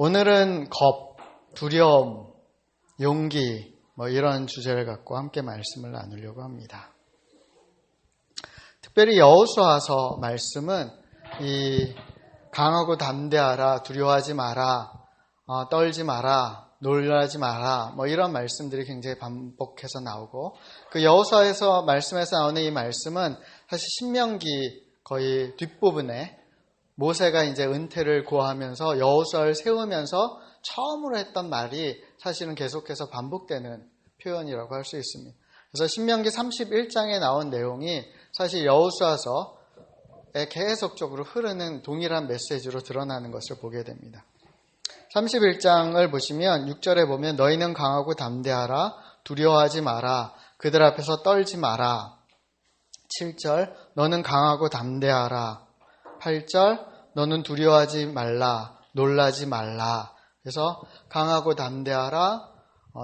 오늘은 겁, 두려움, 용기 이런 주제를 갖고 함께 말씀을 나누려고 합니다. 특별히 여호수아서 말씀은 이 강하고 담대하라, 두려워하지 마라, 떨지 마라, 놀라지 마라 이런 말씀들이 굉장히 반복해서 나오고, 그 여호수아에서 말씀에서 나오는 이 말씀은 사실 신명기 거의 뒷부분에 모세가 이제 은퇴를 고하면서 여호수아를 세우면서 처음으로 했던 말이 사실은 계속해서 반복되는 표현이라고 할 수 있습니다. 그래서 신명기 31장에 나온 내용이 사실 여호수아서에 계속적으로 흐르는 동일한 메시지로 드러나는 것을 보게 됩니다. 31장을 보시면 6절에 보면 너희는 강하고 담대하라, 두려워하지 마라, 그들 앞에서 떨지 마라. 7절 너는 강하고 담대하라. 8절 너는 두려워하지 말라, 놀라지 말라. 그래서 강하고 담대하라,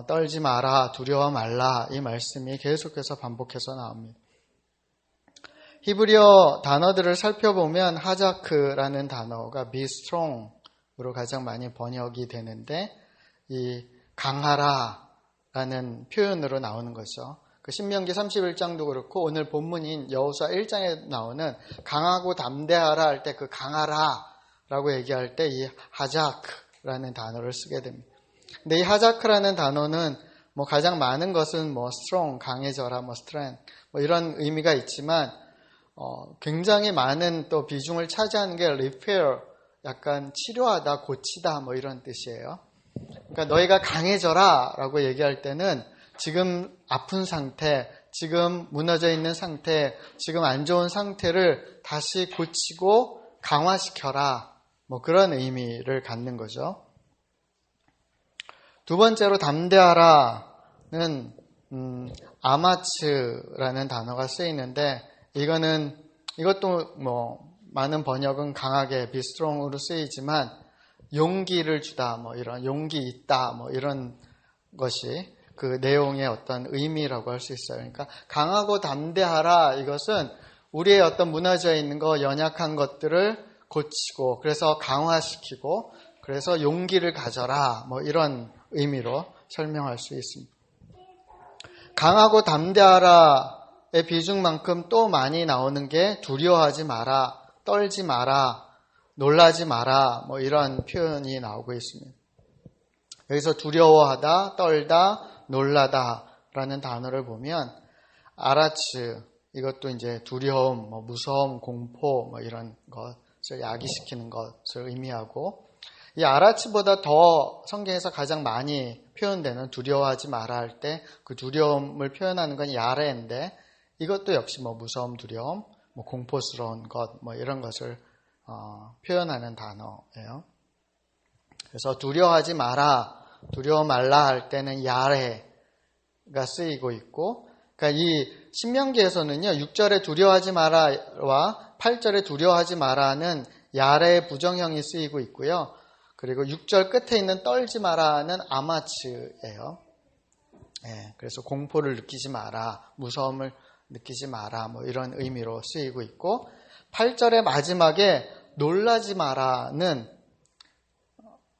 떨지 마라, 두려워 말라, 이 말씀이 계속해서 반복해서 나옵니다. 히브리어 단어들을 살펴보면 하자크라는 단어가 be strong으로 가장 많이 번역이 되는데, 이 강하라라는 표현으로 나오는 거죠. 그 신명기 31장도 그렇고 오늘 본문인 여호수아 1장에 나오는 강하고 담대하라 할 때 그 강하라라고 얘기할 때 이 하자크라는 단어를 쓰게 됩니다. 근데 이 하자크라는 단어는 가장 많은 것은 strong, 강해져라, strength 이런 의미가 있지만 굉장히 많은 또 비중을 차지하는 게 repair, 약간 치료하다, 고치다 이런 뜻이에요. 그러니까 너희가 강해져라라고 얘기할 때는 지금 아픈 상태, 지금 무너져 있는 상태, 지금 안 좋은 상태를 다시 고치고 강화시켜라. 그런 의미를 갖는 거죠. 두 번째로 담대하라는 아마츠라는 단어가 쓰이는데, 이것도 많은 번역은 강하게 be strong으로 쓰이지만 용기를 주다, 이런 용기 있다, 이런 것이 그 내용의 어떤 의미라고 할 수 있어요. 그러니까 강하고 담대하라, 이것은 우리의 어떤 무너져 있는 거, 연약한 것들을 고치고, 그래서 강화시키고, 그래서 용기를 가져라, 이런 의미로 설명할 수 있습니다. 강하고 담대하라의 비중만큼 또 많이 나오는 게 두려워하지 마라, 떨지 마라, 놀라지 마라, 이런 표현이 나오고 있습니다. 여기서 두려워하다, 떨다, 놀라다라는 단어를 보면 아라츠, 이것도 이제 두려움, 무서움, 공포 이런 것을 야기시키는 것을 의미하고, 이 아라츠보다 더 성경에서 가장 많이 표현되는 두려워하지 마라 할 때 그 두려움을 표현하는 건 야레인데, 이것도 역시 무서움, 두려움, 공포스러운 것 이런 것을 표현하는 단어예요. 그래서 두려워하지 마라, 두려워 말라 할 때는 야레가 쓰이고 있고, 그러니까 이 신명기에서는요 6절에 두려워하지 마라와 8절에 두려워하지 마라는 야레의 부정형이 쓰이고 있고요. 그리고 6절 끝에 있는 떨지 마라는 아마츠예요. 그래서 공포를 느끼지 마라, 무서움을 느끼지 마라 이런 의미로 쓰이고 있고, 8절의 마지막에 놀라지 마라는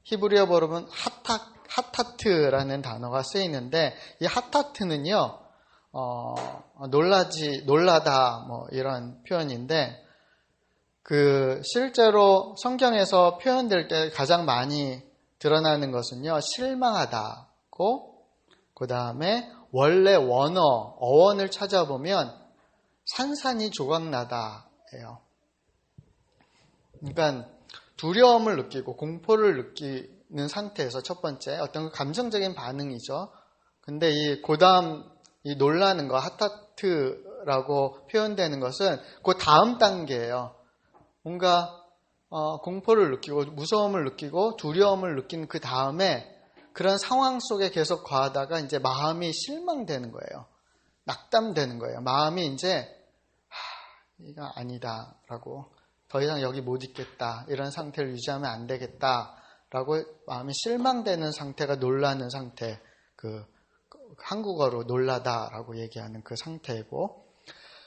히브리어 버르면 하타트라는 단어가 쓰이는데, 이 하타트는요 놀라다 이런 표현인데, 그 실제로 성경에서 표현될 때 가장 많이 드러나는 것은요 실망하다고, 그 다음에 원래 어원을 찾아보면 산산이 조각나다예요. 그러니까 두려움을 느끼고 공포를 느끼는 상태에서 첫 번째 어떤 감정적인 반응이죠. 근데 그 다음 이 놀라는 거, 하타트라고 표현되는 것은 그 다음 단계예요. 뭔가 공포를 느끼고 무서움을 느끼고 두려움을 느낀 그 다음에 그런 상황 속에 계속 거하다가 이제 마음이 실망되는 거예요. 낙담되는 거예요. 마음이 이제 이거 아니다라고, 더 이상 여기 못 있겠다, 이런 상태를 유지하면 안 되겠다라고 마음이 실망되는 상태가 놀라는 상태, 그 한국어로 놀라다라고 얘기하는 그 상태이고,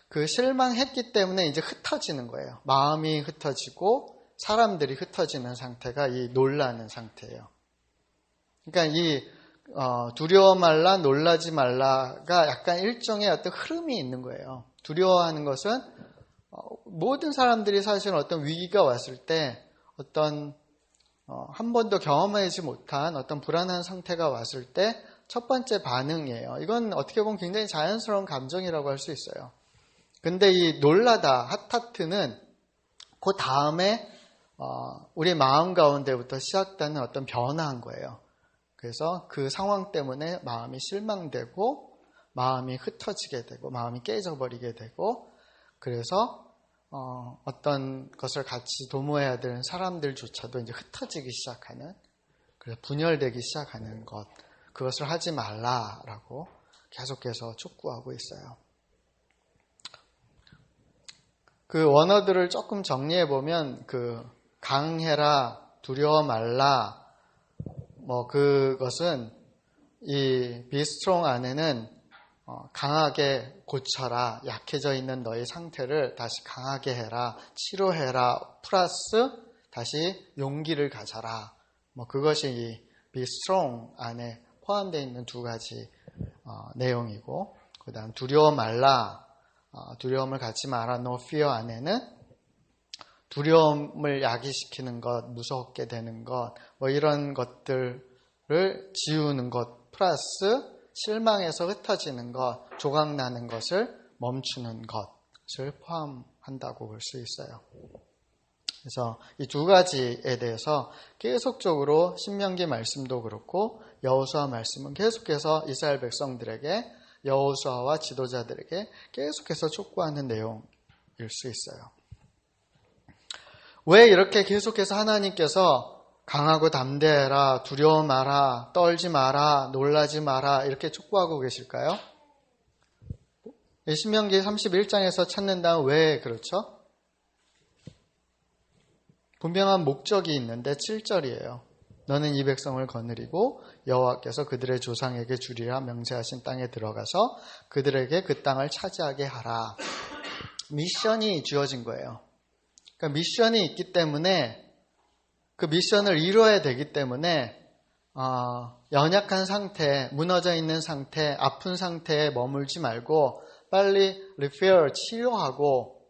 그 실망했기 때문에 이제 흩어지는 거예요. 마음이 흩어지고 사람들이 흩어지는 상태가 이 놀라는 상태예요. 그러니까 이 두려워 말라, 놀라지 말라가 약간 일종의 어떤 흐름이 있는 거예요. 두려워하는 것은 모든 사람들이 사실 어떤 위기가 왔을 때 어떤 한 번도 경험하지 못한 어떤 불안한 상태가 왔을 때 첫 번째 반응이에요. 이건 어떻게 보면 굉장히 자연스러운 감정이라고 할 수 있어요. 근데 이 놀라다, 핫하트는 그 다음에 우리 마음 가운데부터 시작되는 어떤 변화인 거예요. 그래서 그 상황 때문에 마음이 실망되고 마음이 흩어지게 되고 마음이 깨져버리게 되고 그래서 어떤 것을 같이 도모해야 되는 사람들조차도 이제 흩어지기 시작하는 그래서 분열되기 시작하는 것 그것을 하지 말라라고 계속해서 촉구하고 있어요. 그 원어들을 조금 정리해 보면 그 강해라, 두려워 말라 뭐 그것은 이 be strong 안에는 강하게 고쳐라, 약해져 있는 너의 상태를 다시 강하게 해라, 치료해라, 플러스 다시 용기를 가져라. 뭐 그것이 이 be strong 안에 포함되어 있는 두 가지 내용이고, 그 다음 두려워 말라, 두려움을 갖지 마라, no fear 안에는 두려움을 야기시키는 것, 무섭게 되는 것, 뭐 이런 것들을 지우는 것, 플러스 실망해서 흩어지는 것, 조각나는 것을 멈추는 것을 포함한다고 볼 수 있어요. 그래서 이 두 가지에 대해서 계속적으로 신명기 말씀도 그렇고 여호수아 말씀은 계속해서 이스라엘 백성들에게 여호수아와 지도자들에게 계속해서 촉구하는 내용일 수 있어요. 왜 이렇게 계속해서 하나님께서 강하고 담대해라, 두려워 마라, 떨지 마라, 놀라지 마라 이렇게 촉구하고 계실까요? 신명기 31장에서 찾는다면 왜 그렇죠? 분명한 목적이 있는데 7절이에요. 너는 이 백성을 거느리고 여호와께서 그들의 조상에게 주리라 명세하신 땅에 들어가서 그들에게 그 땅을 차지하게 하라. 미션이 주어진 거예요. 그러니까 미션이 있기 때문에 그 미션을 이루어야 되기 때문에 연약한 상태, 무너져 있는 상태, 아픈 상태에 머물지 말고 빨리 repair, 치료하고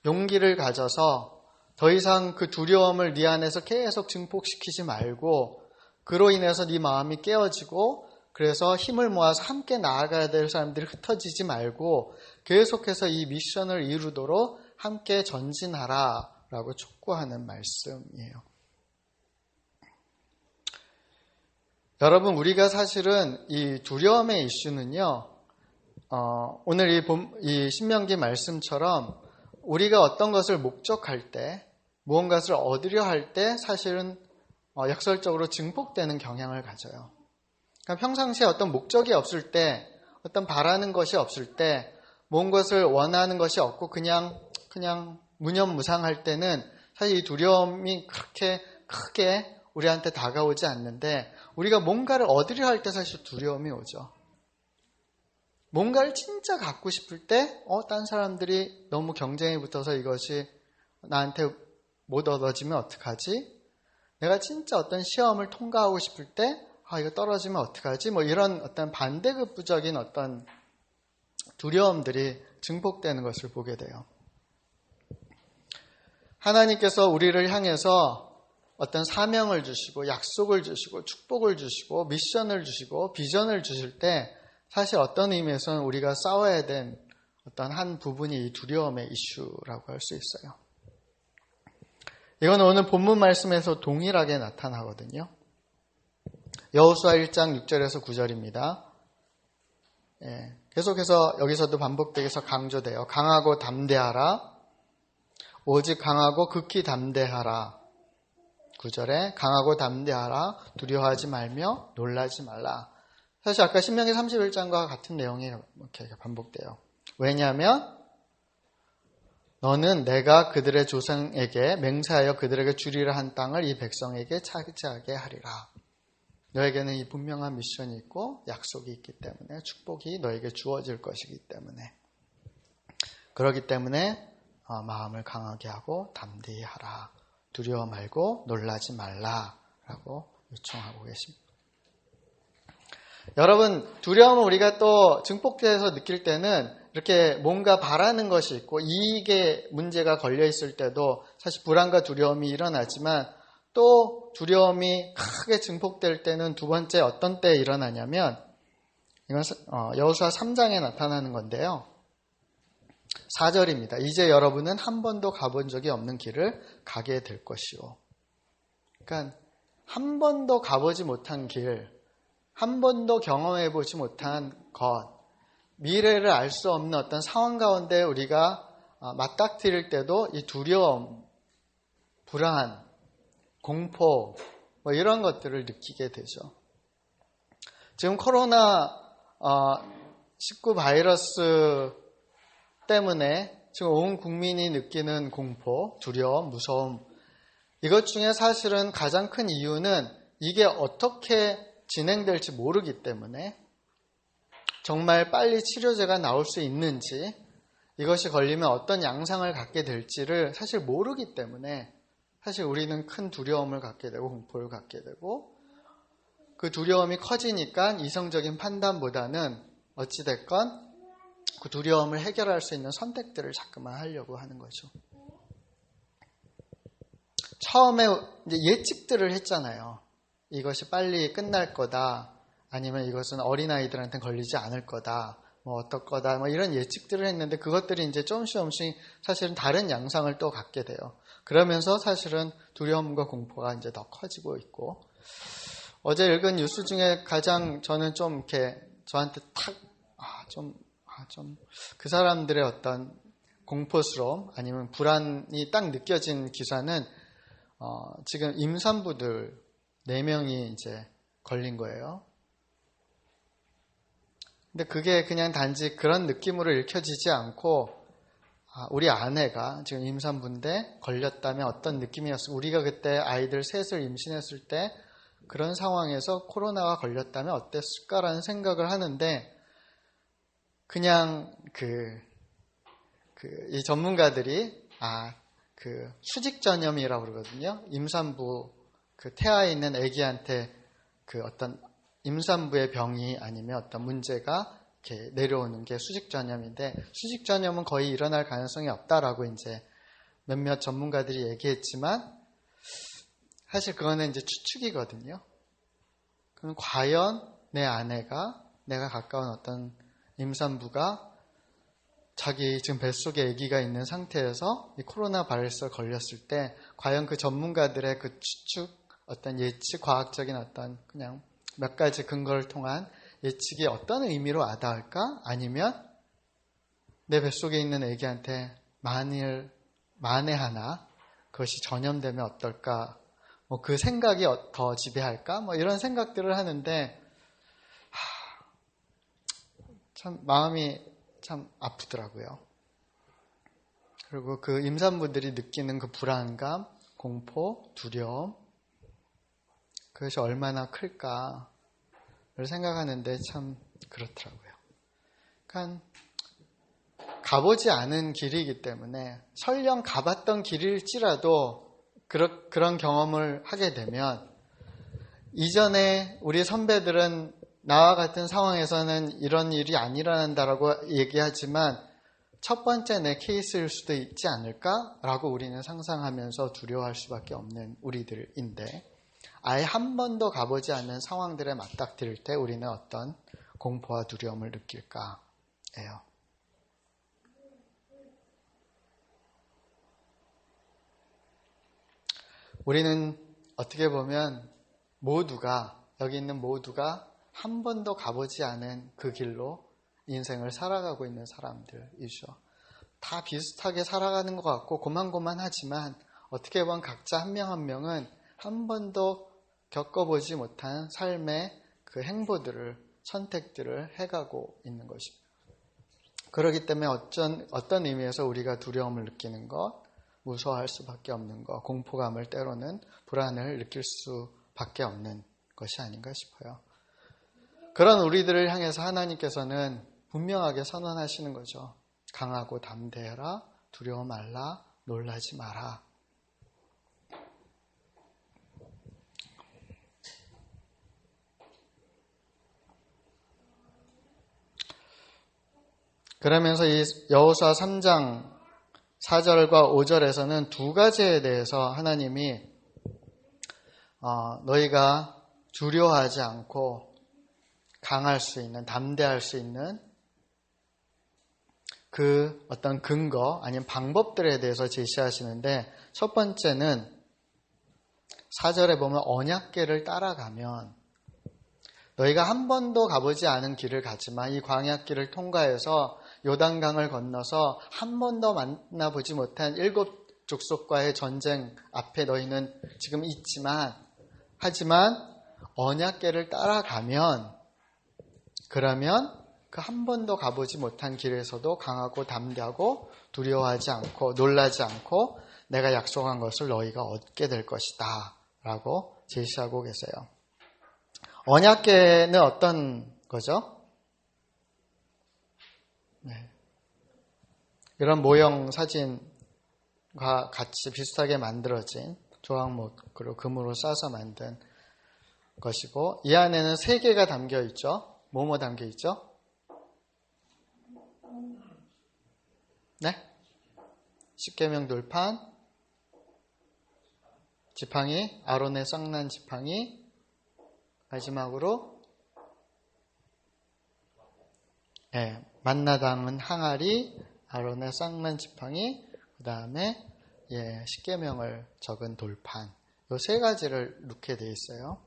용기를 가져서 더 이상 그 두려움을 네 안에서 계속 증폭시키지 말고 그로 인해서 네 마음이 깨어지고 그래서 힘을 모아서 함께 나아가야 될 사람들이 흩어지지 말고 계속해서 이 미션을 이루도록 함께 전진하라 라고 촉구하는 말씀이에요. 여러분, 우리가 사실은 이 두려움의 이슈는요, 오늘 이 신명기 말씀처럼 우리가 어떤 것을 목적할 때, 무언가를 얻으려 할 때 사실은 역설적으로 증폭되는 경향을 가져요. 그러니까 평상시에 어떤 목적이 없을 때, 어떤 바라는 것이 없을 때, 무엇을 원하는 것이 없고 그냥 무념무상할 때는 사실 이 두려움이 그렇게 크게 우리한테 다가오지 않는데 우리가 뭔가를 얻으려 할 때 사실 두려움이 오죠. 뭔가를 진짜 갖고 싶을 때 딴 사람들이 너무 경쟁에 붙어서 이것이 나한테 못 얻어지면 어떡하지? 내가 진짜 어떤 시험을 통과하고 싶을 때 이거 떨어지면 어떡하지? 뭐 이런 어떤 반대급부적인 어떤 두려움들이 증폭되는 것을 보게 돼요. 하나님께서 우리를 향해서 어떤 사명을 주시고 약속을 주시고 축복을 주시고 미션을 주시고 비전을 주실 때 사실 어떤 의미에서는 우리가 싸워야 된 어떤 한 부분이 이 두려움의 이슈라고 할 수 있어요. 이건 오늘 본문 말씀에서 동일하게 나타나거든요. 여호수아 1장 6절에서 9절입니다. 계속해서 여기서도 반복되어서 강조돼요. 강하고 담대하라. 오직 강하고 극히 담대하라. 9절에 강하고 담대하라. 두려워하지 말며 놀라지 말라. 사실 아까 신명기 31장과 같은 내용이 이렇게 반복돼요. 왜냐하면 너는 내가 그들의 조상에게 맹세하여 그들에게 주리라 한 땅을 이 백성에게 차지하게 하리라. 너에게는 이 분명한 미션이 있고 약속이 있기 때문에 축복이 너에게 주어질 것이기 때문에 그렇기 때문에 마음을 강하게 하고 담대히 하라. 두려워 말고 놀라지 말라라고 요청하고 계십니다. 여러분, 두려움을 우리가 또 증폭돼서 느낄 때는 이렇게 뭔가 바라는 것이 있고 이익에 문제가 걸려 있을 때도 사실 불안과 두려움이 일어나지만, 또 두려움이 크게 증폭될 때는 두 번째 어떤 때 일어나냐면, 이건 여호수아 3장에 나타나는 건데요. 4절입니다. 이제 여러분은 한 번도 가본 적이 없는 길을 가게 될 것이요. 그러니까 한 번도 가보지 못한 길, 한 번도 경험해보지 못한 것, 미래를 알 수 없는 어떤 상황 가운데 우리가 맞닥뜨릴 때도 이 두려움, 불안, 공포 뭐 이런 것들을 느끼게 되죠. 지금 코로나19 바이러스 때문에 지금 온 국민이 느끼는 공포, 두려움, 무서움, 이것 중에 사실은 가장 큰 이유는 이게 어떻게 진행될지 모르기 때문에, 정말 빨리 치료제가 나올 수 있는지, 이것이 걸리면 어떤 양상을 갖게 될지를 사실 모르기 때문에 사실 우리는 큰 두려움을 갖게 되고 공포를 갖게 되고, 그 두려움이 커지니까 이성적인 판단보다는 어찌됐건 그 두려움을 해결할 수 있는 선택들을 자꾸만 하려고 하는 거죠. 처음에 이제 예측들을 했잖아요. 이것이 빨리 끝날 거다, 아니면 이것은 어린아이들한테 걸리지 않을 거다, 뭐 어떨 거다, 뭐 이런 예측들을 했는데, 그것들이 이제 조금씩 사실은 다른 양상을 또 갖게 돼요. 그러면서 사실은 두려움과 공포가 이제 더 커지고 있고, 어제 읽은 뉴스 중에 가장 저는 좀 이렇게 저한테 그 사람들의 어떤 공포스러움 아니면 불안이 딱 느껴진 기사는 지금 임산부들 4명이 이제 걸린 거예요. 근데 그게 그냥 단지 그런 느낌으로 읽혀지지 않고, 우리 아내가 지금 임산부인데 걸렸다면 어떤 느낌이었을까? 우리가 그때 아이들 셋을 임신했을 때 그런 상황에서 코로나가 걸렸다면 어땠을까라는 생각을 하는데, 그냥 이 전문가들이 수직 전염이라고 그러거든요. 임산부 태아에 있는 아기한테 어떤 임산부의 병이 아니면 어떤 문제가 이렇게 내려오는 게 수직 전염인데, 수직 전염은 거의 일어날 가능성이 없다라고 이제 몇몇 전문가들이 얘기했지만, 사실 그거는 이제 추측이거든요. 그럼 과연 내 아내가, 내가 가까운 어떤 임산부가 자기 지금 뱃속에 아기가 있는 상태에서 이 코로나 바이러스에 걸렸을 때 과연 그 전문가들의 그 추측, 어떤 예측, 과학적인 어떤 그냥 몇 가지 근거를 통한 예측이 어떤 의미로 와닿을까? 아니면 내 뱃속에 있는 아기한테 만에 하나 그것이 전염되면 어떨까? 뭐 그 생각이 더 지배할까? 뭐 이런 생각들을 하는데, 참 마음이 참 아프더라고요. 그리고 그 임산부들이 느끼는 그 불안감, 공포, 두려움, 그것이 얼마나 클까를 생각하는데 참 그렇더라고요. 그러니까 가보지 않은 길이기 때문에, 설령 가봤던 길일지라도 그런 경험을 하게 되면, 이전에 우리 선배들은 나와 같은 상황에서는 이런 일이 안 일어난다라고 얘기하지만 첫 번째 내 케이스일 수도 있지 않을까라고 우리는 상상하면서 두려워할 수밖에 없는 우리들인데, 아예 한 번도 가보지 않는 상황들에 맞닥뜨릴 때 우리는 어떤 공포와 두려움을 느낄까예요. 우리는 어떻게 보면 여기 있는 모두가 한 번도 가보지 않은 그 길로 인생을 살아가고 있는 사람들이죠. 다 비슷하게 살아가는 것 같고 고만고만하지만, 어떻게 보면 각자 한 명 한 명은 한 번도 겪어보지 못한 삶의 그 행보들을, 선택들을 해가고 있는 것입니다. 그렇기 때문에 어떤 의미에서 우리가 두려움을 느끼는 것, 무서워할 수밖에 없는 것, 공포감을, 때로는 불안을 느낄 수밖에 없는 것이 아닌가 싶어요. 그런 우리들을 향해서 하나님께서는 분명하게 선언하시는 거죠. 강하고 담대해라, 두려워 말라, 놀라지 마라. 그러면서 이 여호수아 3장 4절과 5절에서는 두 가지에 대해서 하나님이 너희가 두려워하지 않고 강할 수 있는, 담대할 수 있는 그 어떤 근거 아니면 방법들에 대해서 제시하시는데, 첫 번째는 4절에 보면 언약궤를 따라가면 너희가 한 번도 가보지 않은 길을 가지만 이 광야길을 통과해서 요단강을 건너서 한 번도 만나보지 못한 7 족속과의 전쟁 앞에 너희는 지금 있지만, 하지만 언약궤를 따라가면, 그러면 그 한 번도 가보지 못한 길에서도 강하고 담대하고 두려워하지 않고 놀라지 않고 내가 약속한 것을 너희가 얻게 될 것이다 라고 제시하고 계세요. 언약궤는 어떤 거죠? 네. 이런 모형 사진과 같이 비슷하게 만들어진 조각목으로 금으로 싸서 만든 것이고, 이 안에는 3개가 담겨 있죠. 뭐뭐 담겨 있죠? 네? 십계명 돌판, 지팡이, 아론의 쌍난 지팡이, 마지막으로 만나 담은 항아리, 아론의 쌍난 지팡이, 그 다음에 십계명을 적은 돌판, 이 3가지를 넣게 되어 있어요.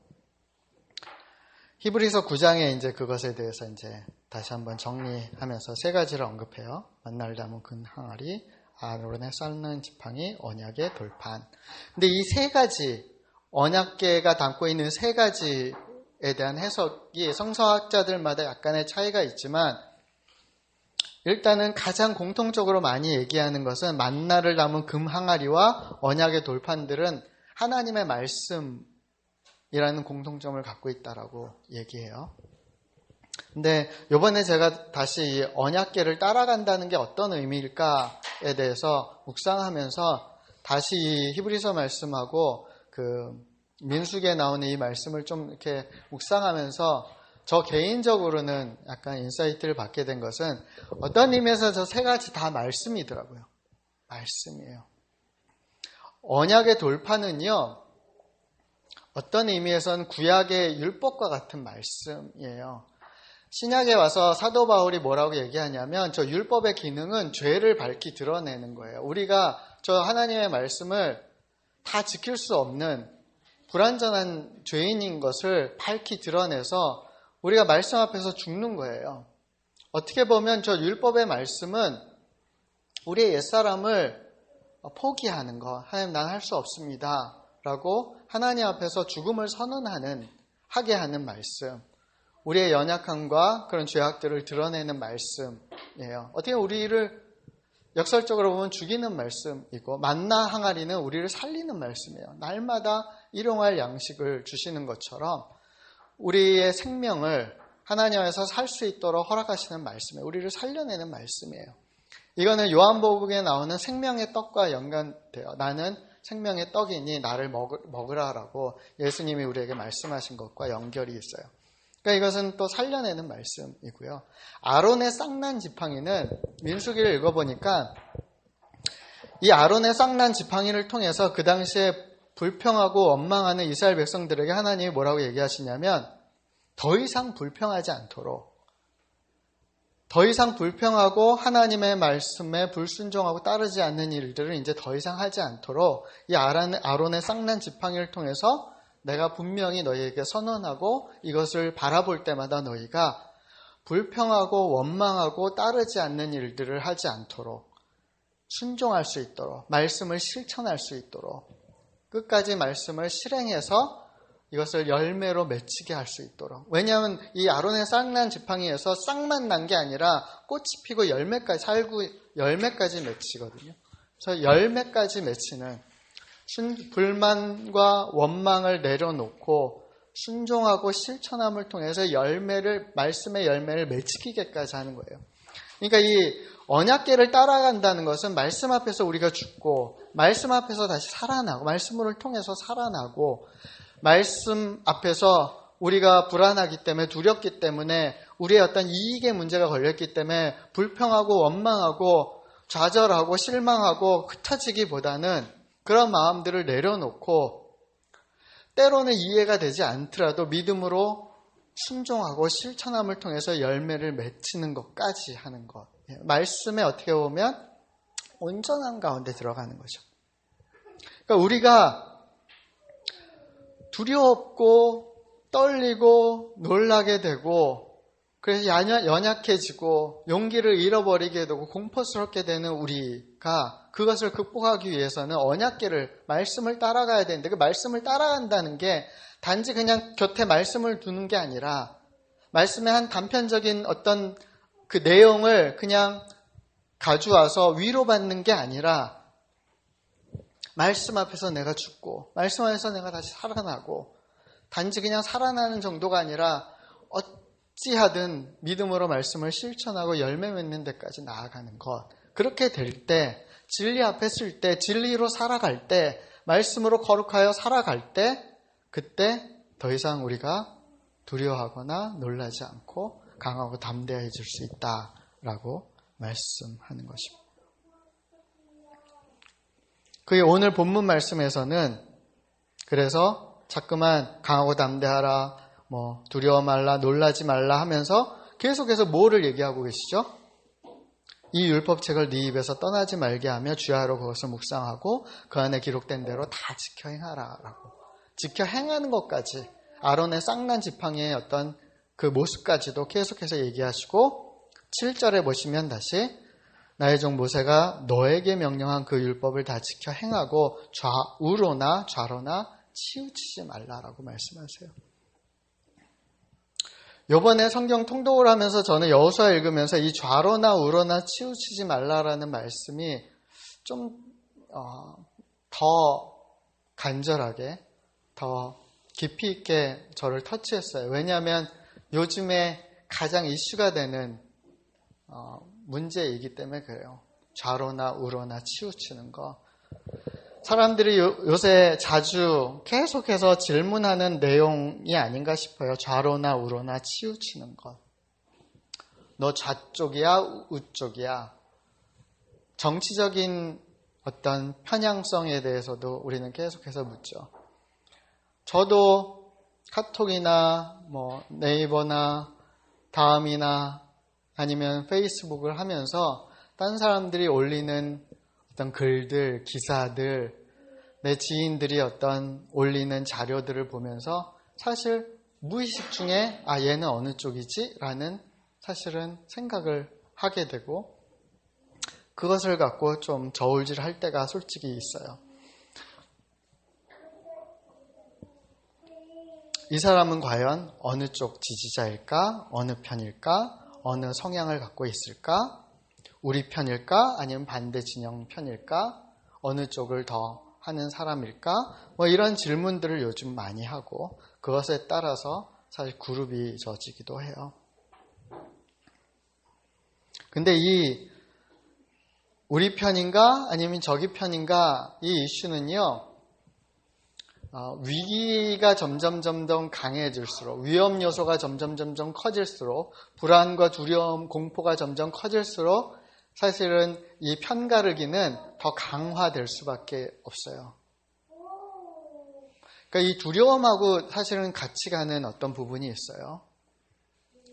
히브리서 9장에 이제 그것에 대해서 이제 다시 한번 정리하면서 3가지를 언급해요. 만나를 담은 큰 항아리, 아론의 쌍난 지팡이, 언약의 돌판. 근데 이 3가지, 언약궤가 담고 있는 3가지에 대한 해석이 성서학자들마다 약간의 차이가 있지만, 일단은 가장 공통적으로 많이 얘기하는 것은 만나를 담은 금 항아리와 언약의 돌판들은 하나님의 말씀이라는 공통점을 갖고 있다라고 얘기해요. 근데 이번에 제가 다시 이 언약궤를 따라간다는 게 어떤 의미일까에 대해서 묵상하면서 다시 이 히브리서 말씀하고 그 민수기에 나오는 이 말씀을 좀 이렇게 묵상하면서 저 개인적으로는 약간 인사이트를 받게 된 것은, 어떤 의미에서 저 3가지 다 말씀이더라고요. 말씀이에요. 언약의 돌판은요, 어떤 의미에서는 구약의 율법과 같은 말씀이에요. 신약에 와서 사도 바울이 뭐라고 얘기하냐면, 저 율법의 기능은 죄를 밝히 드러내는 거예요. 우리가 저 하나님의 말씀을 다 지킬 수 없는 불완전한 죄인인 것을 밝히 드러내서 우리가 말씀 앞에서 죽는 거예요. 어떻게 보면 저 율법의 말씀은 우리의 옛사람을 포기하는 거, 하나님 난 할 수 없습니다 라고 하나님 앞에서 죽음을 하게 하는 말씀, 우리의 연약함과 그런 죄악들을 드러내는 말씀이에요. 어떻게 우리를 역설적으로 보면 죽이는 말씀이고, 만나 항아리는 우리를 살리는 말씀이에요. 날마다 일용할 양식을 주시는 것처럼 우리의 생명을 하나님 안에서 살 수 있도록 허락하시는 말씀이에요. 우리를 살려내는 말씀이에요. 이거는 요한복음에 나오는 생명의 떡과 연관돼요. 나는 생명의 떡이니 나를 먹으라라고 예수님이 우리에게 말씀하신 것과 연결이 있어요. 그러니까 이것은 또 살려내는 말씀이고요. 아론의 쌍난 지팡이는 민수기를 읽어보니까 이 아론의 쌍난 지팡이를 통해서 그 당시에 불평하고 원망하는 이스라엘 백성들에게 하나님이 뭐라고 얘기하시냐면, 더 이상 불평하지 않도록, 더 이상 불평하고 하나님의 말씀에 불순종하고 따르지 않는 일들을 이제 더 이상 하지 않도록 이 아론의 쌍난 지팡이를 통해서 내가 분명히 너희에게 선언하고, 이것을 바라볼 때마다 너희가 불평하고 원망하고 따르지 않는 일들을 하지 않도록, 순종할 수 있도록, 말씀을 실천할 수 있도록, 끝까지 말씀을 실행해서 이것을 열매로 맺히게 할 수 있도록. 왜냐하면 이 아론의 쌍난 지팡이에서 쌍만 난 게 아니라 꽃이 피고 열매까지 맺히거든요. 그래서 열매까지 맺히는, 불만과 원망을 내려놓고 순종하고 실천함을 통해서 말씀의 열매를 맺히기까지 하는 거예요. 그러니까 이 언약궤를 따라간다는 것은 말씀 앞에서 우리가 죽고, 말씀 앞에서 다시 살아나고, 말씀을 통해서 살아나고, 말씀 앞에서 우리가 불안하기 때문에, 두렵기 때문에 우리의 어떤 이익의 문제가 걸렸기 때문에 불평하고 원망하고 좌절하고 실망하고 흩어지기보다는 그런 마음들을 내려놓고 때로는 이해가 되지 않더라도 믿음으로 순종하고 실천함을 통해서 열매를 맺히는 것까지 하는 것. 말씀에 어떻게 보면 온전한 가운데 들어가는 거죠. 그러니까 우리가 두렵고 떨리고 놀라게 되고 그래서 연약해지고 용기를 잃어버리게 되고 공포스럽게 되는 우리가 그것을 극복하기 위해서는 언약궤를 말씀을 따라가야 되는데 그 말씀을 따라간다는 게 단지 그냥 곁에 말씀을 두는 게 아니라 말씀의 한 단편적인 어떤 그 내용을 그냥 가져와서 위로받는 게 아니라 말씀 앞에서 내가 죽고 말씀 안에서 내가 다시 살아나고 단지 그냥 살아나는 정도가 아니라 어찌하든 믿음으로 말씀을 실천하고 열매 맺는 데까지 나아가는 것. 그렇게 될 때 진리 앞에 쓸 때 진리로 살아갈 때 말씀으로 거룩하여 살아갈 때 그때 더 이상 우리가 두려워하거나 놀라지 않고 강하고 담대해질 수 있다라고 말씀하는 것입니다. 그게 오늘 본문 말씀에서는 그래서 자꾸만 강하고 담대하라, 두려워 말라, 놀라지 말라 하면서 계속해서 뭐를 얘기하고 계시죠? 이 율법책을 네 입에서 떠나지 말게 하며 주야로 그것을 묵상하고 그 안에 기록된 대로 다 지켜 행하라 라고. 지켜 행하는 것까지 아론의 쌍난 지팡이의 어떤 그 모습까지도 계속해서 얘기하시고 7절에 보시면 다시 나의 종 모세가 너에게 명령한 그 율법을 다 지켜 행하고 우로나 좌로나 치우치지 말라라고 말씀하세요. 이번에 성경 통독을 하면서 저는 여호수아 읽으면서 이 좌로나 우로나 치우치지 말라라는 말씀이 좀 더 간절하게 더 깊이 있게 저를 터치했어요. 왜냐하면 요즘에 가장 이슈가 되는 문제이기 때문에 그래요. 좌로나 우로나 치우치는 거. 사람들이 요새 자주 계속해서 질문하는 내용이 아닌가 싶어요. 좌로나 우로나 치우치는 것. 너 좌쪽이야? 우쪽이야? 정치적인 어떤 편향성에 대해서도 우리는 계속해서 묻죠. 저도 카톡이나 네이버나 다음이나 아니면 페이스북을 하면서 딴 사람들이 올리는 어떤 글들, 기사들, 내 지인들이 어떤 올리는 자료들을 보면서 사실 무의식 중에 얘는 어느 쪽이지? 라는 사실은 생각을 하게 되고 그것을 갖고 좀 저울질할 때가 솔직히 있어요. 이 사람은 과연 어느 쪽 지지자일까? 어느 편일까? 어느 성향을 갖고 있을까? 우리 편일까? 아니면 반대 진영 편일까? 어느 쪽을 더 하는 사람일까? 이런 질문들을 요즘 많이 하고 그것에 따라서 사실 그룹이 져지기도 해요. 근데 이 우리 편인가? 아니면 저기 편인가? 이 이슈는요. 위기가 점점 강해질수록 위험 요소가 점점 커질수록 불안과 두려움, 공포가 점점 커질수록 사실은 이 편가르기는 더 강화될 수밖에 없어요. 그러니까 이 두려움하고 사실은 같이 가는 어떤 부분이 있어요.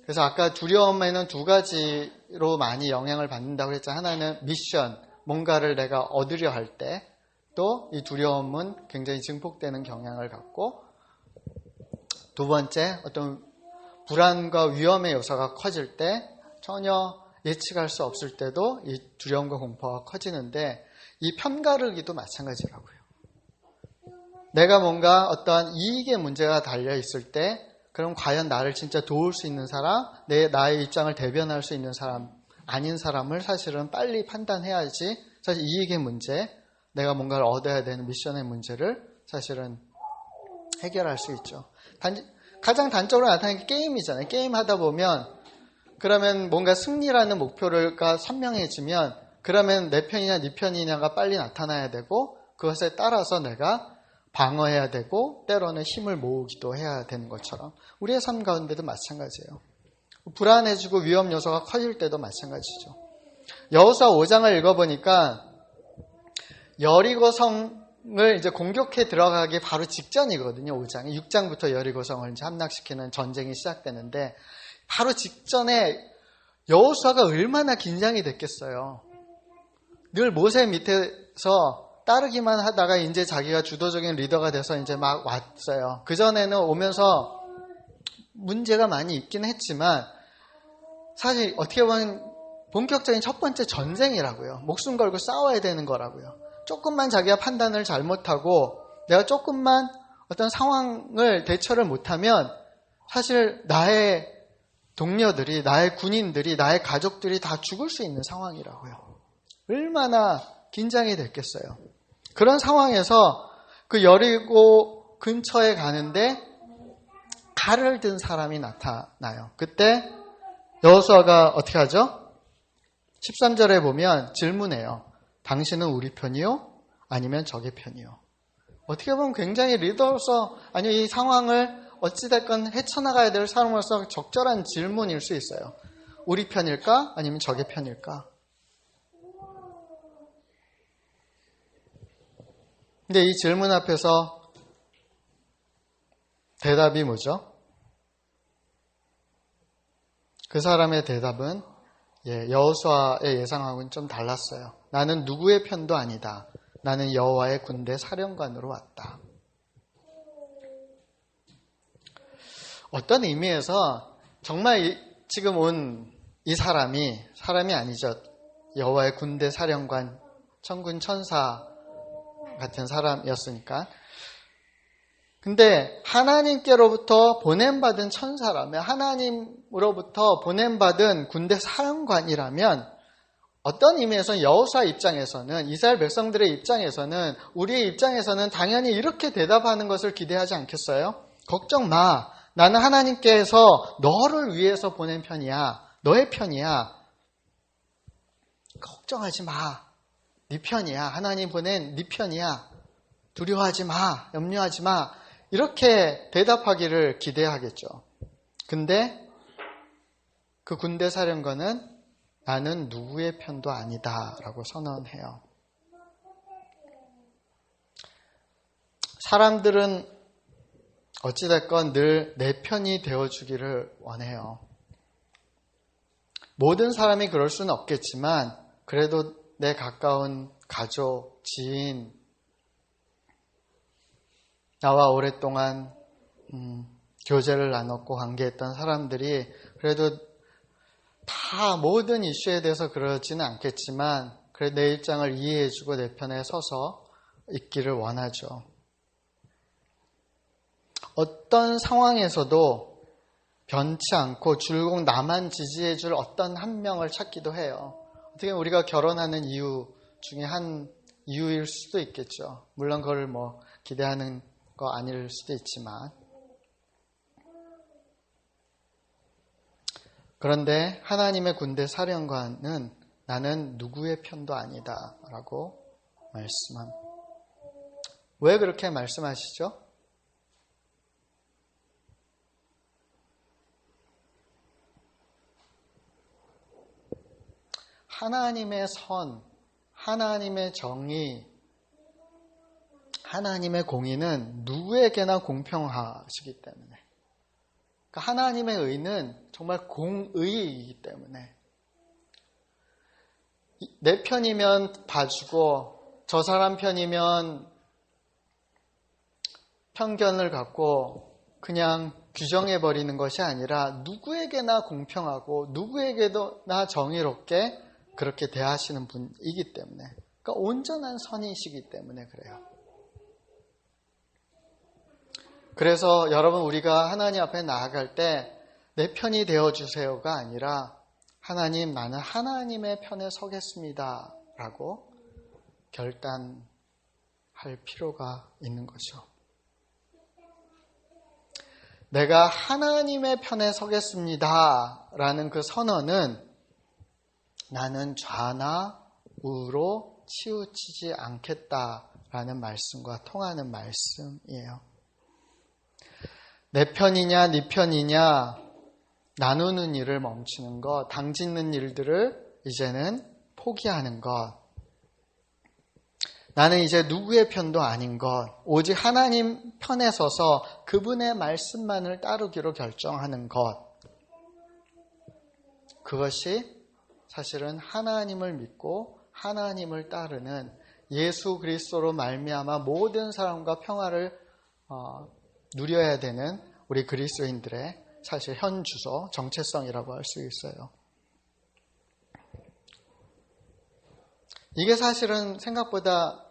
그래서 아까 두려움에는 두 가지로 많이 영향을 받는다고 했잖아요. 하나는 미션, 뭔가를 내가 얻으려 할 때, 또 이 두려움은 굉장히 증폭되는 경향을 갖고, 두 번째 어떤 불안과 위험의 요소가 커질 때 전혀 예측할 수 없을 때도 이 두려움과 공포가 커지는데 이 편가르기도 마찬가지라고요. 내가 뭔가 어떠한 이익의 문제가 달려 있을 때 그럼 과연 나를 진짜 도울 수 있는 사람, 나의 입장을 대변할 수 있는 사람, 아닌 사람을 사실은 빨리 판단해야지 사실 이익의 문제, 내가 뭔가를 얻어야 되는 미션의 문제를 사실은 해결할 수 있죠. 가장 단적으로 나타나는 게 게임이잖아요. 게임 하다 보면 그러면 뭔가 승리라는 목표가 선명해지면 그러면 내 편이냐 네 편이냐가 빨리 나타나야 되고 그것에 따라서 내가 방어해야 되고 때로는 힘을 모으기도 해야 되는 것처럼 우리의 삶 가운데도 마찬가지예요. 불안해지고 위험 요소가 커질 때도 마찬가지죠. 여호수아 5장을 읽어보니까 여리고성을 이제 공격해 들어가기 바로 직전이거든요. 5장이 6장부터 여리고성을 이제 함락시키는 전쟁이 시작되는데 바로 직전에 여호수아가 얼마나 긴장이 됐겠어요. 늘 모세 밑에서 따르기만 하다가 이제 자기가 주도적인 리더가 돼서 이제 막 왔어요. 그전에는 오면서 문제가 많이 있긴 했지만 사실 어떻게 보면 본격적인 첫 번째 전쟁이라고요. 목숨 걸고 싸워야 되는 거라고요. 조금만 자기가 판단을 잘못하고 내가 조금만 어떤 상황을 대처를 못하면 사실 나의 동료들이, 나의 군인들이, 나의 가족들이 다 죽을 수 있는 상황이라고요. 얼마나 긴장이 됐겠어요. 그런 상황에서 그 여리고 근처에 가는데 칼을 든 사람이 나타나요. 그때 여호수아가 어떻게 하죠? 13절에 보면 질문해요. 당신은 우리 편이요? 아니면 적의 편이요? 어떻게 보면 굉장히 리더로서 아니 이 상황을 어찌됐건 헤쳐나가야 될 사람으로서 적절한 질문일 수 있어요. 우리 편일까? 아니면 적의 편일까? 근데 이 질문 앞에서 대답이 뭐죠? 그 사람의 대답은 여호수아의 예상하고는 좀 달랐어요. 나는 누구의 편도 아니다. 나는 여호와의 군대 사령관으로 왔다. 어떤 의미에서 정말 지금 온 이 사람이 아니죠. 여호와의 군대 사령관, 천군 천사 같은 사람이었으니까. 근데 하나님께로부터 보냄받은 천사라면, 하나님으로부터 보냄받은 군대 사령관이라면 어떤 의미에서 여호수아 입장에서는, 이스라엘 백성들의 입장에서는, 우리의 입장에서는 당연히 이렇게 대답하는 것을 기대하지 않겠어요? 걱정 마. 나는 하나님께서 너를 위해서 보낸 편이야. 너의 편이야. 걱정하지 마. 네 편이야. 하나님 보낸 네 편이야. 두려워하지 마. 염려하지 마. 이렇게 대답하기를 기대하겠죠. 근데 그 군대 사령관은 나는 누구의 편도 아니다 라고 선언해요. 사람들은 어찌됐건 늘 내 편이 되어주기를 원해요. 모든 사람이 그럴 수는 없겠지만 그래도 내 가까운 가족, 지인, 나와 오랫동안 교제를 나눴고 관계했던 사람들이 그래도 다 모든 이슈에 대해서 그러지는 않겠지만 그래도 내 입장을 이해해주고 내 편에 서서 있기를 원하죠. 어떤 상황에서도 변치 않고 줄곧 나만 지지해줄 어떤 한 명을 찾기도 해요. 어떻게 우리가 결혼하는 이유 중에 한 이유일 수도 있겠죠. 물론 그걸 기대하는 거 아닐 수도 있지만. 그런데 하나님의 군대 사령관은 나는 누구의 편도 아니다 라고 말씀합니다. 왜 그렇게 말씀하시죠? 하나님의 선, 하나님의 정의, 하나님의 공의는 누구에게나 공평하시기 때문에, 그러니까 하나님의 의는 정말 공의이기 때문에 내 편이면 봐주고 저 사람 편이면 편견을 갖고 그냥 규정해버리는 것이 아니라 누구에게나 공평하고 누구에게나 정의롭게 그렇게 대하시는 분이기 때문에, 그러니까 온전한 선이시기 때문에 그래요. 그래서 여러분 우리가 하나님 앞에 나아갈 때 내 편이 되어주세요가 아니라 하나님 나는 하나님의 편에 서겠습니다 라고 결단할 필요가 있는 거죠. 내가 하나님의 편에 서겠습니다 라는 그 선언은 나는 좌나 우로 치우치지 않겠다라는 말씀과 통하는 말씀이에요. 내 편이냐 네 편이냐 나누는 일을 멈추는 것, 당짓는 일들을 이제는 포기하는 것. 나는 이제 누구의 편도 아닌 것, 오직 하나님 편에 서서 그분의 말씀만을 따르기로 결정하는 것. 그것이 사실은 하나님을 믿고 하나님을 따르는 예수 그리스도로 말미암아 모든 사람과 평화를 누려야 되는 우리 그리스도인들의 사실 현주소, 정체성이라고 할 수 있어요. 이게 사실은 생각보다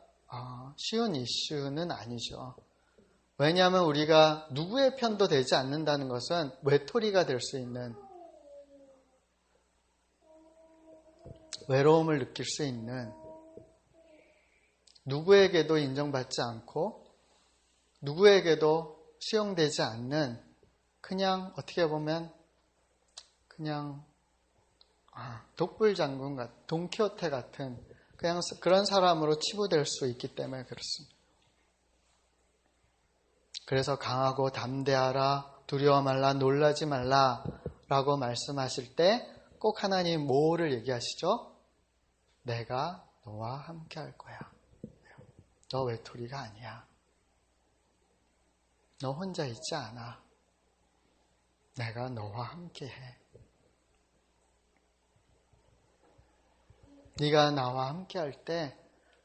쉬운 이슈는 아니죠. 왜냐하면 우리가 누구의 편도 되지 않는다는 것은 외톨이가 될 수 있는, 외로움을 느낄 수 있는, 누구에게도 인정받지 않고 누구에게도 수용되지 않는, 그냥 어떻게 보면 그냥 독불장군 같은, 돈키호테 같은 그냥 그런 사람으로 치부될 수 있기 때문에 그렇습니다. 그래서 강하고 담대하라, 두려워 말라, 놀라지 말라 라고 말씀하실 때 꼭 하나님 뭐를 얘기하시죠? 내가 너와 함께 할 거야. 너 외톨이가 아니야. 너 혼자 있지 않아. 내가 너와 함께 해. 네가 나와 함께 할 때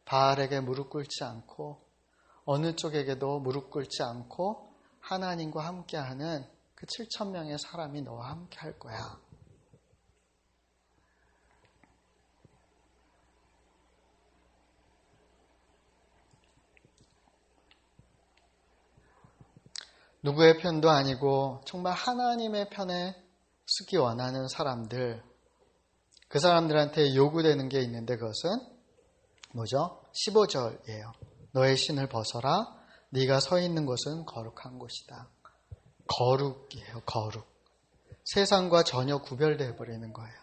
바알에게 무릎 꿇지 않고 어느 쪽에게도 무릎 꿇지 않고 하나님과 함께하는 그 7,000명의 사람이 너와 함께 할 거야. 누구의 편도 아니고 정말 하나님의 편에 서기 원하는 사람들, 그 사람들한테 요구되는 게 있는데 그것은 뭐죠? 15절이에요. 너의 신을 벗어라. 네가 서 있는 곳은 거룩한 곳이다. 거룩이에요. 거룩. 세상과 전혀 구별되어 버리는 거예요.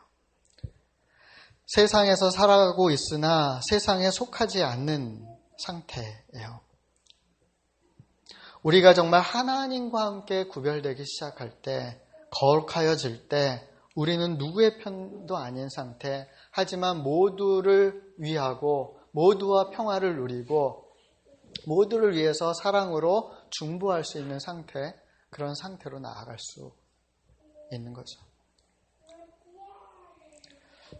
세상에서 살아가고 있으나 세상에 속하지 않는 상태예요. 우리가 정말 하나님과 함께 구별되기 시작할 때, 거룩하여질 때 우리는 누구의 편도 아닌 상태, 하지만 모두를 위하고 모두와 평화를 누리고 모두를 위해서 사랑으로 중보할 수 있는 상태, 그런 상태로 나아갈 수 있는 거죠.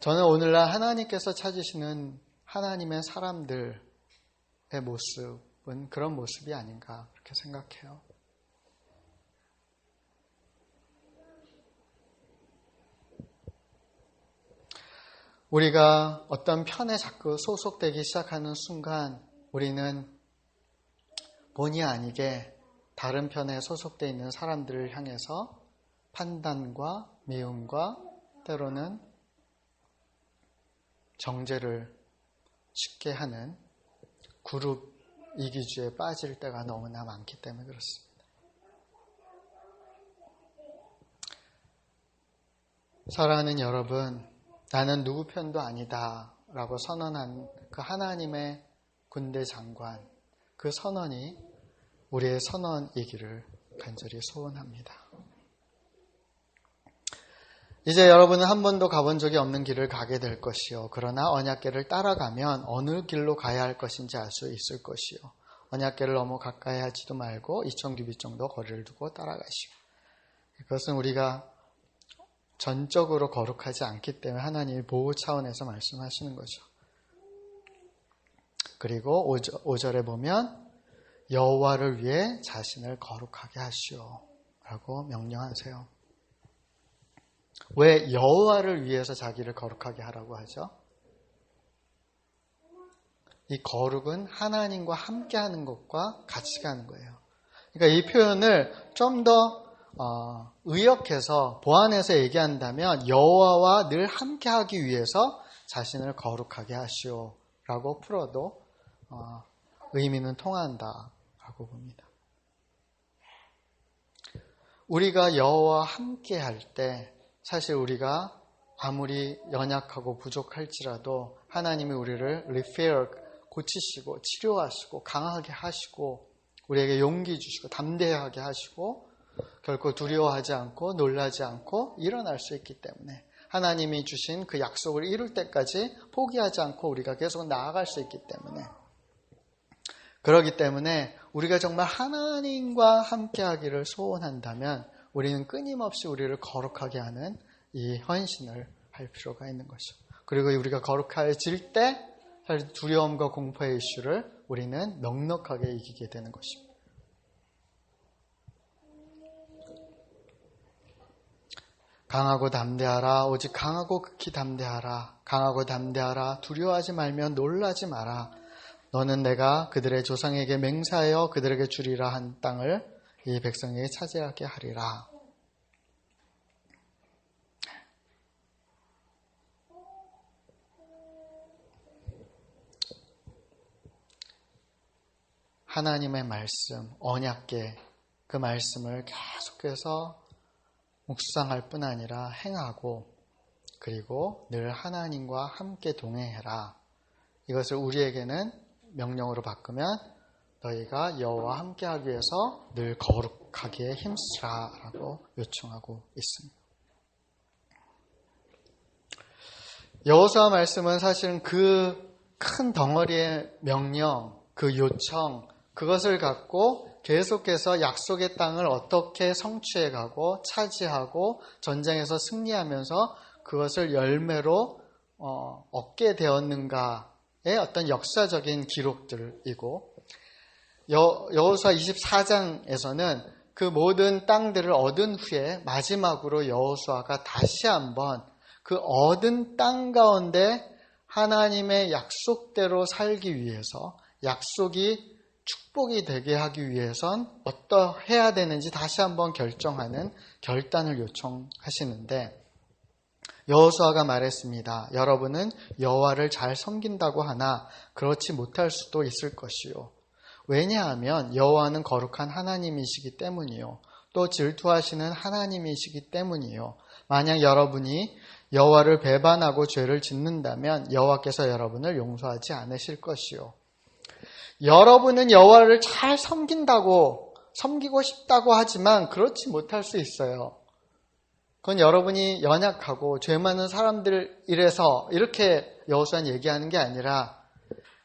저는 오늘날 하나님께서 찾으시는 하나님의 사람들의 모습은 그런 모습이 아닌가 그렇게 생각해요. 우리가 어떤 편에 자꾸 소속되기 시작하는 순간 우리는 본의 아니게 다른 편에 소속되어 있는 사람들을 향해서 판단과 미움과 때로는 정죄를 쉽게 하는 그룹 이기주의에 빠질 때가 너무나 많기 때문에 그렇습니다. 사랑하는 여러분, 나는 누구 편도 아니다 라고 선언한 그 하나님의 군대 장관, 그 선언이 우리의 선언이기를 간절히 소원합니다. 이제 여러분은 한 번도 가본 적이 없는 길을 가게 될 것이요. 그러나 언약궤를 따라가면 어느 길로 가야 할 것인지 알 수 있을 것이요. 언약궤를 너무 가까이 하지도 말고 2,000규빗 정도 거리를 두고 따라가시오. 그것은 우리가 전적으로 거룩하지 않기 때문에 하나님이 보호 차원에서 말씀하시는 거죠. 그리고 5절에 보면 여호와를 위해 자신을 거룩하게 하시오 라고 명령하세요. 왜 여호와를 위해서 자기를 거룩하게 하라고 하죠? 이 거룩은 하나님과 함께하는 것과 같이 가는 거예요. 그러니까 이 표현을 좀 더 의역해서 보완해서 얘기한다면 여호와와 늘 함께하기 위해서 자신을 거룩하게 하시오 라고 풀어도 의미는 통한다라고 봅니다. 우리가 여호와와 함께할 때 사실 우리가 아무리 연약하고 부족할지라도 하나님이 우리를 repair, 고치시고 치료하시고 강하게 하시고 우리에게 용기 주시고 담대하게 하시고 결코 두려워하지 않고 놀라지 않고 일어날 수 있기 때문에 하나님이 주신 그 약속을 이룰 때까지 포기하지 않고 우리가 계속 나아갈 수 있기 때문에 그렇기 때문에 우리가 정말 하나님과 함께하기를 소원한다면 우리는 끊임없이 우리를 거룩하게 하는 이 헌신을 할 필요가 있는 것이죠. 그리고 우리가 거룩해질 때 두려움과 공포의 이슈를 우리는 넉넉하게 이기게 되는 것입니다. 강하고 담대하라. 오직 강하고 극히 담대하라. 강하고 담대하라. 두려워하지 말며 놀라지 마라. 너는 내가 그들의 조상에게 맹세하여 그들에게 주리라 한 땅을 이 백성에게 차지하게 하리라. 하나님의 말씀, 언약궤, 그 말씀을 계속해서 묵상할 뿐 아니라 행하고 그리고 늘 하나님과 함께 동행해라. 이것을 우리에게는 명령으로 바꾸면 너희가 여호와와 함께하기 위해서 늘 거룩하게 힘쓰라 라고 요청하고 있습니다. 여호수아 말씀은 사실은 그 큰 덩어리의 명령, 그 요청, 그것을 갖고 계속해서 약속의 땅을 어떻게 성취해가고 차지하고 전쟁에서 승리하면서 그것을 열매로 얻게 되었는가의 어떤 역사적인 기록들이고 여호수아 24장에서는 그 모든 땅들을 얻은 후에 마지막으로 여호수아가 다시 한번 그 얻은 땅 가운데 하나님의 약속대로 살기 위해서 약속이 축복이 되게 하기 위해선 어떠해야 되는지 다시 한번 결정하는 결단을 요청하시는데 여호수아가 말했습니다. 여러분은 여호와를 잘 섬긴다고 하나 그렇지 못할 수도 있을 것이요. 왜냐하면 여호와는 거룩한 하나님이시기 때문이요. 또 질투하시는 하나님이시기 때문이요. 만약 여러분이 여호와를 배반하고 죄를 짓는다면 여호와께서 여러분을 용서하지 않으실 것이요. 여러분은 여호와를 잘 섬기고 싶다고 하지만 그렇지 못할 수 있어요. 그건 여러분이 연약하고 죄 많은 사람들이라서 이렇게 여호수아는 얘기하는 게 아니라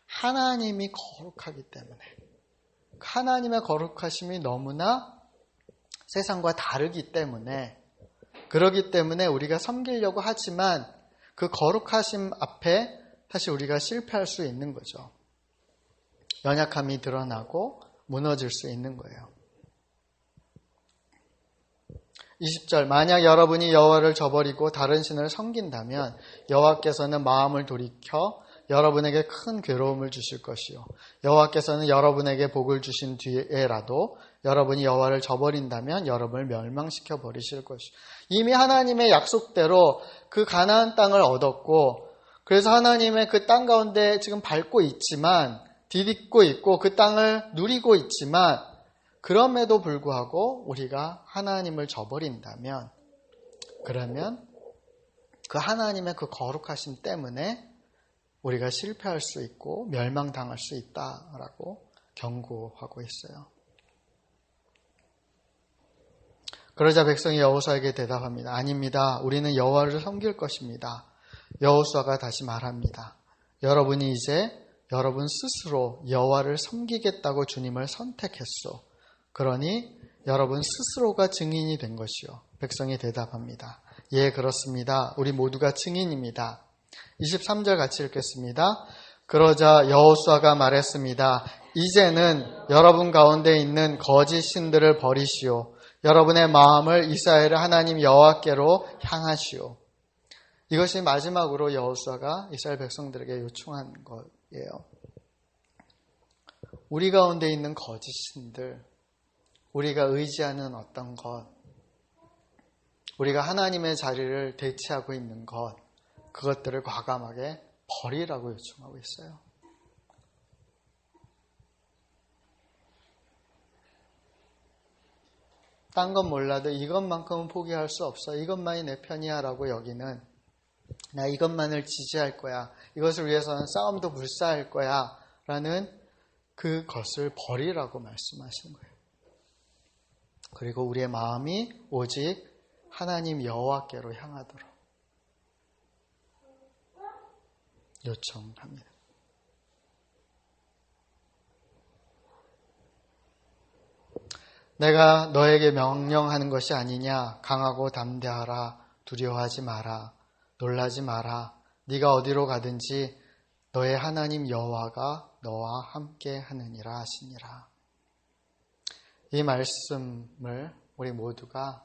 하나님이 거룩하기 때문에 하나님의 거룩하심이 너무나 세상과 다르기 때문에 그러기 때문에 우리가 섬기려고 하지만 그 거룩하심 앞에 사실 우리가 실패할 수 있는 거죠. 연약함이 드러나고 무너질 수 있는 거예요. 20절 만약 여러분이 여호와를 저버리고 다른 신을 섬긴다면 여호와께서는 마음을 돌이켜 여러분에게 큰 괴로움을 주실 것이요. 여호와께서는 여러분에게 복을 주신 뒤에라도 여러분이 여호와를 저버린다면 여러분을 멸망시켜 버리실 것이요. 이미 하나님의 약속대로 그 가나안 땅을 얻었고 그래서 하나님의 그 땅 가운데 지금 밟고 있지만 디딛고 있고 그 땅을 누리고 있지만 그럼에도 불구하고 우리가 하나님을 저버린다면 그러면 그 하나님의 그 거룩하심 때문에 우리가 실패할 수 있고 멸망당할 수 있다라고 경고하고 있어요. 그러자 백성이 여호수아에게 대답합니다. 아닙니다. 우리는 여호와를 섬길 것입니다. 여호수아가 다시 말합니다. 여러분이 이제 여러분 스스로 여호와를 섬기겠다고 주님을 선택했소. 그러니 여러분 스스로가 증인이 된 것이요. 백성이 대답합니다. 예, 그렇습니다. 우리 모두가 증인입니다. 23절 같이 읽겠습니다. 그러자 여호수아가 말했습니다. 이제는 여러분 가운데 있는 거짓 신들을 버리시오. 여러분의 마음을 이스라엘의 하나님 여호와께로 향하시오. 이것이 마지막으로 여호수아가 이스라엘 백성들에게 요청한 거예요. 우리 가운데 있는 거짓 신들, 우리가 의지하는 어떤 것, 우리가 하나님의 자리를 대체하고 있는 것, 그것들을 과감하게 버리라고 요청하고 있어요. 딴 건 몰라도 이것만큼은 포기할 수 없어. 이것만이 내 편이야 라고 여기는 나 이것만을 지지할 거야. 이것을 위해서는 싸움도 불사할 거야 라는 그것을 버리라고 말씀하시는 거예요. 그리고 우리의 마음이 오직 하나님 여호와께로 향하도록 요청합니다. 내가 너에게 명령하는 것이 아니냐? 강하고 담대하라. 두려워하지 마라. 놀라지 마라. 네가 어디로 가든지 너의 하나님 여호와가 너와 함께 하느니라 하시니라. 이 말씀을 우리 모두가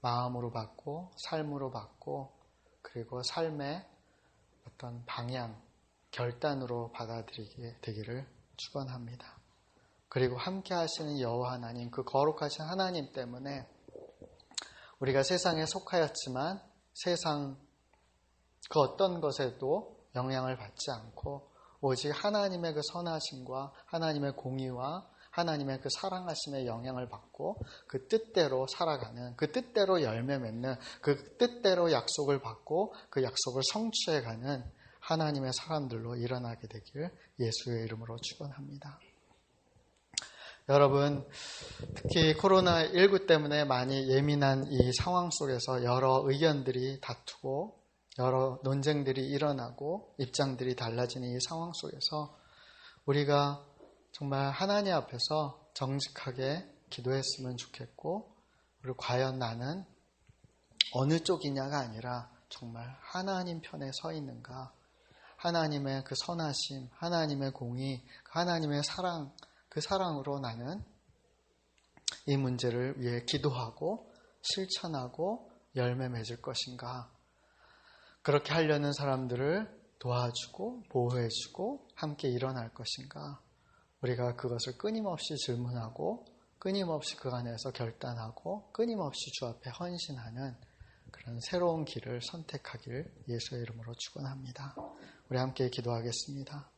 마음으로 받고 삶으로 받고 그리고 삶의 어떤 방향, 결단으로 받아들이게 되기를 축원합니다. 그리고 함께 하시는 여호와 하나님, 그 거룩하신 하나님 때문에 우리가 세상에 속하였지만 세상 그 어떤 것에도 영향을 받지 않고 오직 하나님의 그 선하심과 하나님의 공의와 하나님의 그 사랑하심의 영향을 받고 그 뜻대로 살아가는, 그 뜻대로 열매 맺는, 그 뜻대로 약속을 받고 그 약속을 성취해가는 하나님의 사람들로 일어나게 되길 예수의 이름으로 축원합니다. 여러분, 특히 코로나19 때문에 많이 예민한 이 상황 속에서 여러 의견들이 다투고 여러 논쟁들이 일어나고 입장들이 달라지는 이 상황 속에서 우리가 정말 하나님 앞에서 정직하게 기도했으면 좋겠고, 그리고 과연 나는 어느 쪽이냐가 아니라 정말 하나님 편에 서 있는가, 하나님의 그 선하심, 하나님의 공의, 하나님의 사랑, 그 사랑으로 나는 이 문제를 위해 기도하고 실천하고 열매 맺을 것인가, 그렇게 하려는 사람들을 도와주고 보호해주고 함께 일어날 것인가, 우리가 그것을 끊임없이 질문하고 끊임없이 그 안에서 결단하고 끊임없이 주 앞에 헌신하는 그런 새로운 길을 선택하길 예수의 이름으로 축원합니다. 우리 함께 기도하겠습니다.